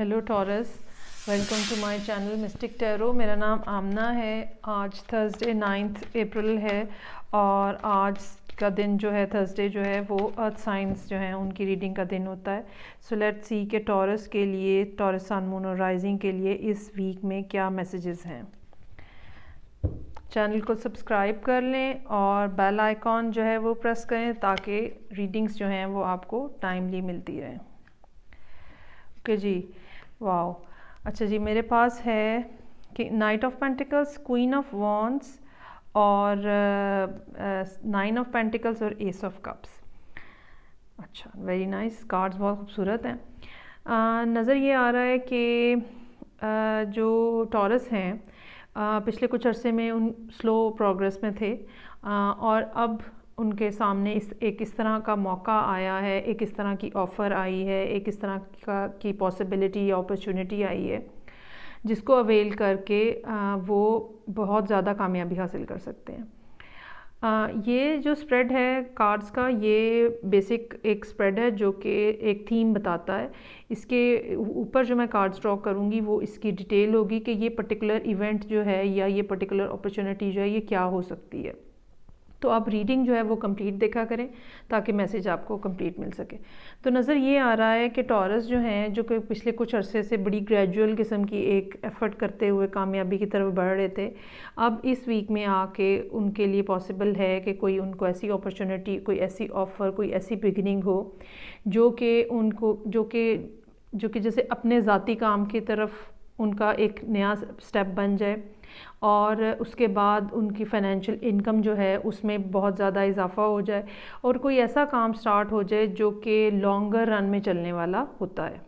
Hello Taurus, welcome to my channel Mystic Tarot. मेरा नाम आमना है। आज थर्सडे 9 अप्रैल है और आज का दिन जो है थर्सडे जो है वो अर्थ साइंस जो है उनकी रीडिंग का दिन होता है। सो लेट्स सी के टॉरस के लिए, टॉरस सन मून और राइजिंग के लिए इस वीक में क्या मैसेजेस हैं। चैनल को सब्सक्राइब कर लें और बेल आइकॉन जो है वो प्रेस करें ताकि रीडिंग्स जो हैं वो आपको टाइमली मिलती रहें। ओके जी, वाओ। अच्छा जी, मेरे पास है कि night of pentacles, queen of wands और 9 ऑफ पेंटिकल्स और एस ऑफ कप्स। अच्छा, वेरी नाइस कार्ड्स, बहुत खूबसूरत हैं। नज़र ये आ रहा है कि जो टॉरस हैं पिछले कुछ अरसे में उन स्लो प्रोग्रेस में थे और अब उनके सामने इस तरह का मौका आया है, एक इस तरह की ऑफ़र आई है, एक इस तरह की पॉसिबिलिटी या अपॉर्चुनिटी आई है जिसको अवेल करके वो बहुत ज़्यादा कामयाबी हासिल कर सकते हैं। ये जो स्प्रेड है कार्ड्स का, ये बेसिक एक स्प्रेड है जो कि एक थीम बताता है। इसके ऊपर जो मैं कार्ड्स ड्रॉ करूँगी वो इसकी डिटेल होगी कि ये पर्टिकुलर इवेंट जो है या ये पर्टिकुलर अपॉर्चुनिटी जो है ये क्या हो सकती है। तो आप रीडिंग जो है वो कंप्लीट देखा करें ताकि मैसेज आपको कंप्लीट मिल सके। तो नज़र ये आ रहा है कि टॉरस जो हैं, जो कि पिछले कुछ अरसे से बड़ी ग्रेजुअल किस्म की एक एफ़र्ट करते हुए कामयाबी की तरफ बढ़ रहे थे, अब इस वीक में आके उनके लिए पॉसिबल है कि कोई उनको ऐसी अपॉर्चुनिटी, कोई ऐसी ऑफ़र, कोई ऐसी बिगिनिंग हो जो कि उनको जो कि जैसे अपने ज़ाती काम की तरफ उनका एक नया स्टेप बन जाए और उसके बाद उनकी फ़ाइनेंशियल इनकम जो है उसमें बहुत ज़्यादा इजाफ़ा हो जाए और कोई ऐसा काम स्टार्ट हो जाए जो कि लॉन्गर रन में चलने वाला होता है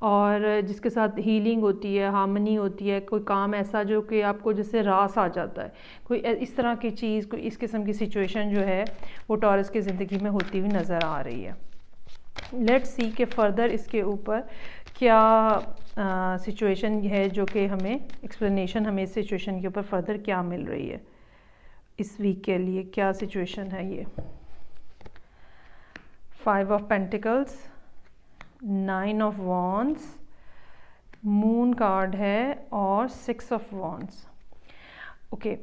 और जिसके साथ हीलिंग होती है, हार्मनी होती है। कोई काम ऐसा जो कि आपको जैसे रास आ जाता है, कोई इस तरह की चीज़, कोई इस किस्म की सिचुएशन जो है वो टॉरस की ज़िंदगी में होती हुई नज़र आ रही है। लेट्स सी के फर्दर इसके ऊपर क्या सिचुएशन है जो कि हमें एक्सप्लेनेशन, हमें इस सिचुएशन के ऊपर फर्दर क्या मिल रही है इस वीक के लिए, क्या सिचुएशन है ये। 5 of pentacles, 9 of wands, moon card है और 6 ऑफ वॉन्ड्स। ओके,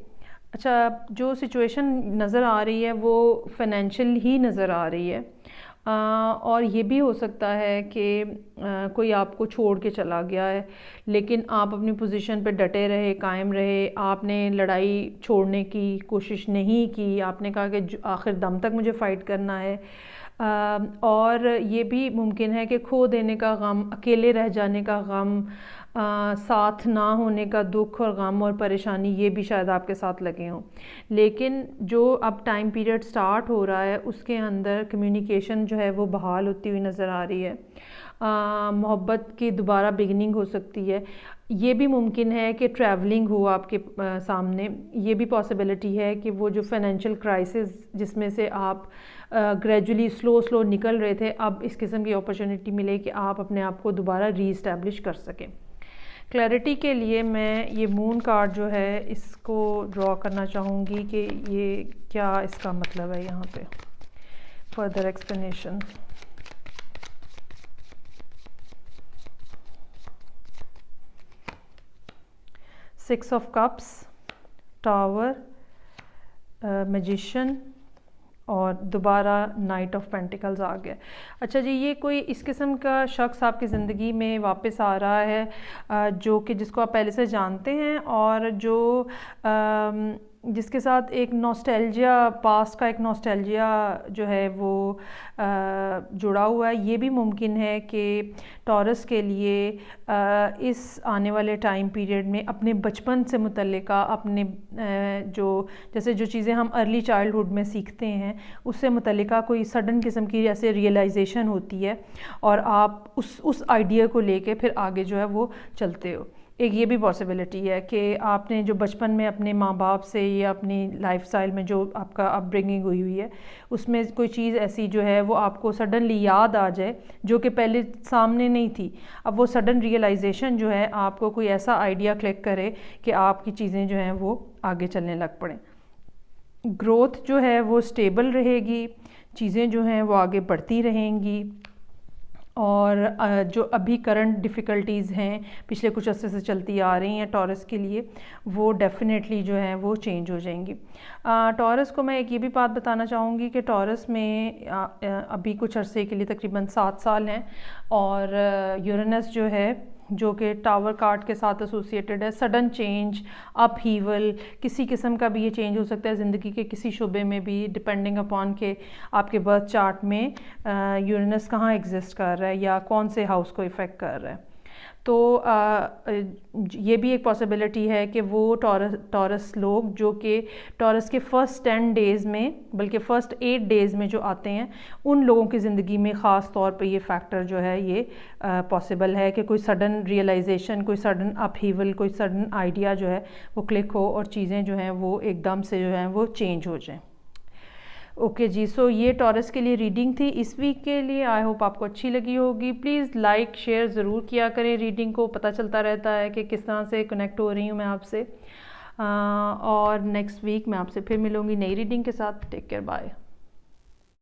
अच्छा, जो सिचुएशन नज़र आ रही है वो फाइनेंशियल ही नज़र आ रही है और ये भी हो सकता है कि कोई आपको छोड़ के चला गया है लेकिन आप अपनी पोजीशन पे डटे रहे, कायम रहे, आपने लड़ाई छोड़ने की कोशिश नहीं की, आपने कहा कि आखिर दम तक मुझे फ़ाइट करना है। और ये भी मुमकिन है कि खो देने का गम, अकेले रह जाने का गम, साथ ना होने का दुख और गम और परेशानी, ये भी शायद आपके साथ लगे हों। लेकिन जो अब टाइम पीरियड स्टार्ट हो रहा है उसके अंदर कम्युनिकेशन जो है वो बहाल होती हुई नज़र आ रही है। मोहब्बत की दोबारा बिगनिंग हो सकती है। ये भी मुमकिन है कि ट्रैवलिंग हो आपके सामने। ये भी पॉसिबिलिटी है कि वो जो फाइनेंशियल क्राइसिस जिसमें से आप ग्रेजुअली स्लो निकल रहे थे, अब इस किस्म की अपॉर्चुनिटी मिले कि आप अपने आप को दोबारा रीइस्टेब्लिश कर सकें। क्लैरिटी के लिए मैं ये मून कार्ड जो है इसको ड्रॉ करना चाहूँगी कि ये क्या इसका मतलब है यहाँ पे, further explanation. Six of cups, tower, magician और दोबारा नाइट ऑफ पेंटिकल्स आ गया। अच्छा जी, ये कोई इस किस्म का शख्स आपकी ज़िंदगी में वापस आ रहा है जो कि जिसको आप पहले से जानते हैं और जो जिसके साथ एक नॉस्टैल्जिया, पास्ट का एक नॉस्टैल्जिया जो है वो जुड़ा हुआ है। ये भी मुमकिन है कि टॉरस के लिए इस आने वाले टाइम पीरियड में अपने बचपन से मुतल्लिका, अपने जो चीज़ें हम अर्ली चाइल्डहुड में सीखते हैं उससे मुतल्लिका कोई सडन किस्म की जैसे रियलाइजेशन होती है और आप उस आइडिया को लेके फिर आगे जो है वो चलते हो। एक ये भी पॉसिबिलिटी है कि आपने जो बचपन में अपने माँ बाप से या अपनी लाइफस्टाइल में जो आपका अपब्रिंगिंग हुई है उसमें कोई चीज़ ऐसी जो है वो आपको सडनली याद आ जाए जो कि पहले सामने नहीं थी। अब वो सडन रियलाइजेशन जो है आपको कोई ऐसा आइडिया क्लिक करे कि आपकी चीज़ें जो हैं वो आगे चलने लग पड़ें। ग्रोथ जो है वो स्टेबल रहेगी, चीज़ें जो हैं वो आगे बढ़ती रहेंगी और जो अभी करंट डिफ़िकल्टीज़ हैं पिछले कुछ अर्से से चलती आ रही हैं टॉरस के लिए, वो डेफ़िनेटली जो है वो चेंज हो जाएंगी। टॉरस को मैं एक ये भी बात बताना चाहूँगी कि टॉरस में अभी कुछ अरसे के लिए तकरीबन 7 साल हैं, और यूरेनस जो है जो कि टावर कार्ड के साथ एसोसिएटेड है, सडन चेंज, अपहीवल, किसी किस्म का भी ये चेंज हो सकता है ज़िंदगी के किसी शुबे में भी, डिपेंडिंग अपॉन के आपके बर्थ चार्ट में यूरेनस कहाँ एग्जिस्ट कर रहा है या कौन से हाउस को इफ़ेक्ट कर रहा है। तो ये भी एक पॉसिबिलिटी है कि वो टॉरस लोग जो कि टॉरस के फ़र्स्ट 10 डेज़ में, बल्कि फ़र्स्ट 8 डेज़ में जो आते हैं, उन लोगों की ज़िंदगी में ख़ास तौर पे ये फैक्टर जो है ये पॉसिबल है कि कोई सडन रियलाइजेशन, कोई सडन अपहीवल, कोई सडन आइडिया जो है वो क्लिक हो और चीज़ें जो हैं वो एकदम से जो हैं वो चेंज हो जाएं। ओके जी, सो ये टॉरस के लिए रीडिंग थी इस वीक के लिए। आई होप आपको अच्छी लगी होगी। प्लीज़ लाइक शेयर ज़रूर किया करें, रीडिंग को पता चलता रहता है कि किस तरह से कनेक्ट हो रही हूँ मैं आपसे। और नेक्स्ट वीक मैं आपसे फिर मिलूँगी नई रीडिंग के साथ। Take care, bye.